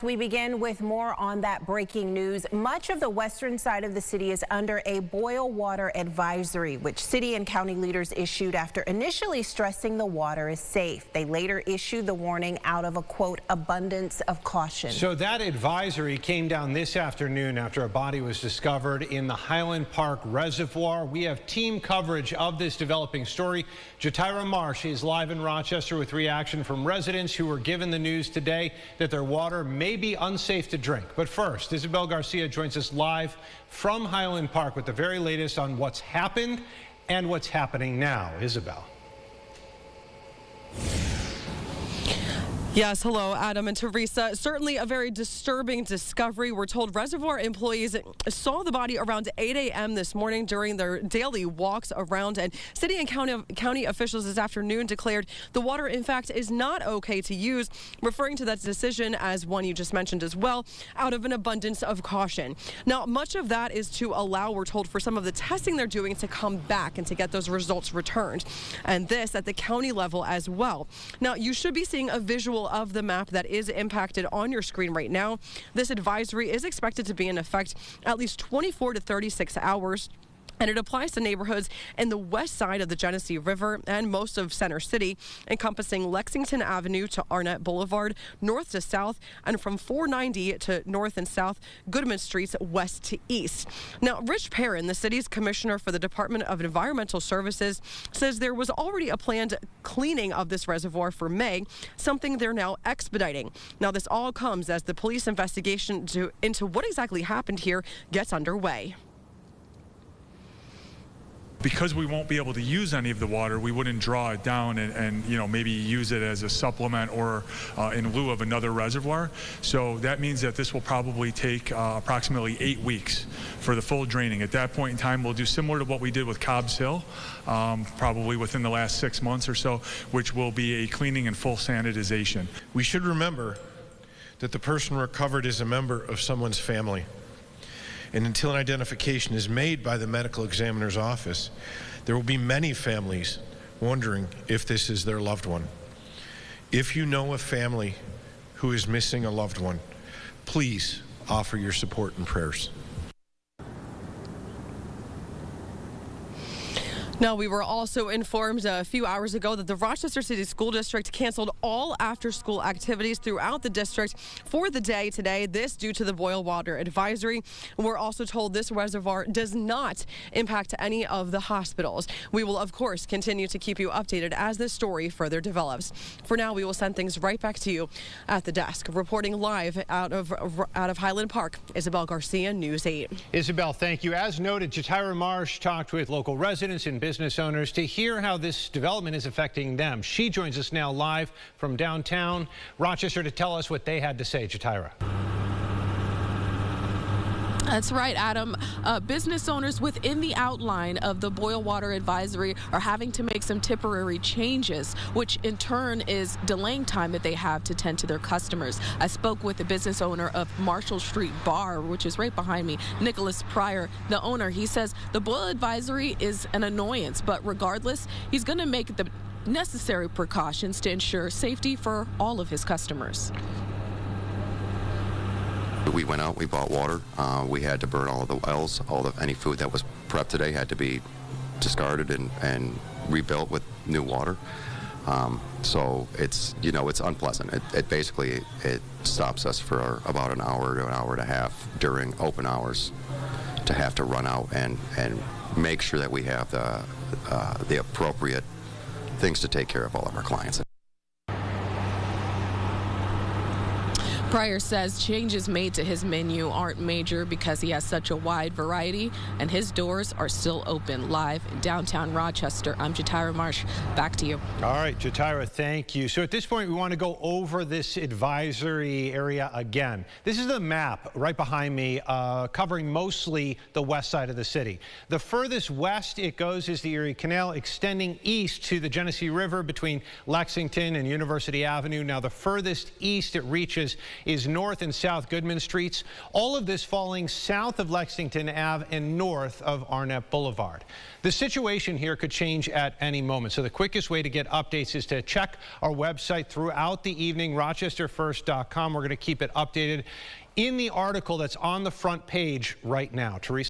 We begin with more on that breaking news. Much of the western side of the city is under a boil water advisory, which city and county leaders issued after initially stressing the water is safe. They later issued the warning out of a, quote, abundance of caution. So that advisory came down this afternoon after a body was discovered in the Highland Park Reservoir. We have team coverage of this developing story. Jatira Marsh is live in Rochester with reaction from residents who were given the news today that their water may be unsafe to drink. But first, Isabel Garcia joins us live from Highland Park with the very latest on what's happened and what's happening now. Isabel. Yes, hello, Adam and Teresa. Certainly a very disturbing discovery. We're told reservoir employees saw the body around 8 a.m. this morning during their daily walks around, and city and county officials this afternoon declared the water, in fact, is not okay to use, referring to that decision as one you just mentioned as well, out of an abundance of caution. Now, much of that is to allow, we're told, for some of the testing they're doing to come back and to get those results returned, and this at the county level as well. Now, you should be seeing a visual of the map that is impacted on your screen right now. This advisory is expected to be in effect at least 24 to 36 hours. And it applies to neighborhoods in the west side of the Genesee River and most of Center City, encompassing Lexington Avenue to Arnett Boulevard, north to south, and from 490 to north and south, Goodman Streets west to east. Now, Rich Perrin, the city's commissioner for the Department of Environmental Services, says there was already a planned cleaning of this reservoir for May, something they're now expediting. Now, this all comes as the police investigation into what exactly happened here gets underway. Because we won't be able to use any of the water, we wouldn't draw it down and you know, maybe use it as a supplement or in lieu of another reservoir. So that means that this will probably take approximately 8 weeks for the full draining. At that point in time, we'll do similar to what we did with Cobb's Hill, probably within the last 6 months or so, which will be a cleaning and full sanitization. We should remember that the person recovered is a member of someone's family. And until an identification is made by the medical examiner's office, there will be many families wondering if this is their loved one. If you know a family who is missing a loved one, please offer your support and prayers. Now, we were also informed a few hours ago that the Rochester City School District canceled all after-school activities throughout the district for the day today, this due to the boil water advisory. We're also told this reservoir does not impact any of the hospitals. We will, of course, continue to keep you updated as this story further develops. For now, we will send things right back to you at the desk. Reporting live out of Highland Park, Isabel Garcia, News 8. Isabel, thank you. As noted, Jatira Marsh talked with local residents and business owners to hear how this development is affecting them. She joins us now live from downtown Rochester to tell us what they had to say. Jatira. That's right, Adam. Business owners within the outline of the boil water advisory are having to make some temporary changes, which in turn is delaying time that they have to tend to their customers. I spoke with the business owner of Marshall Street Bar, which is right behind me, Nicholas Pryor, the owner. He says the boil advisory is an annoyance, but regardless, he's going to make the necessary precautions to ensure safety for all of his customers. We went out, we bought water. We had to burn all of the wells. Any food that was prepped today had to be discarded and rebuilt with new water. So it's, you know, it's unpleasant. It basically stops us for about an hour to an hour and a half during open hours to have to run out and make sure that we have the appropriate things to take care of all of our clients. Pryor says changes made to his menu aren't major because he has such a wide variety, and his doors are still open. Live in downtown Rochester, I'm Jatira Marsh. Back to you. All right, Jatira, thank you. So at this point, we want to go over this advisory area again. This is the map right behind me, covering mostly the west side of the city. The furthest west it goes is the Erie Canal, extending east to the Genesee River between Lexington and University Avenue. Now, the furthest east it reaches is North and South Goodman Streets. All of this falling south of Lexington Ave and north of Arnett Boulevard. The situation here could change at any moment, so the quickest way to get updates is to check our website throughout the evening, rochesterfirst.com. We're going to keep it updated in the article that's on the front page right now. Teresa.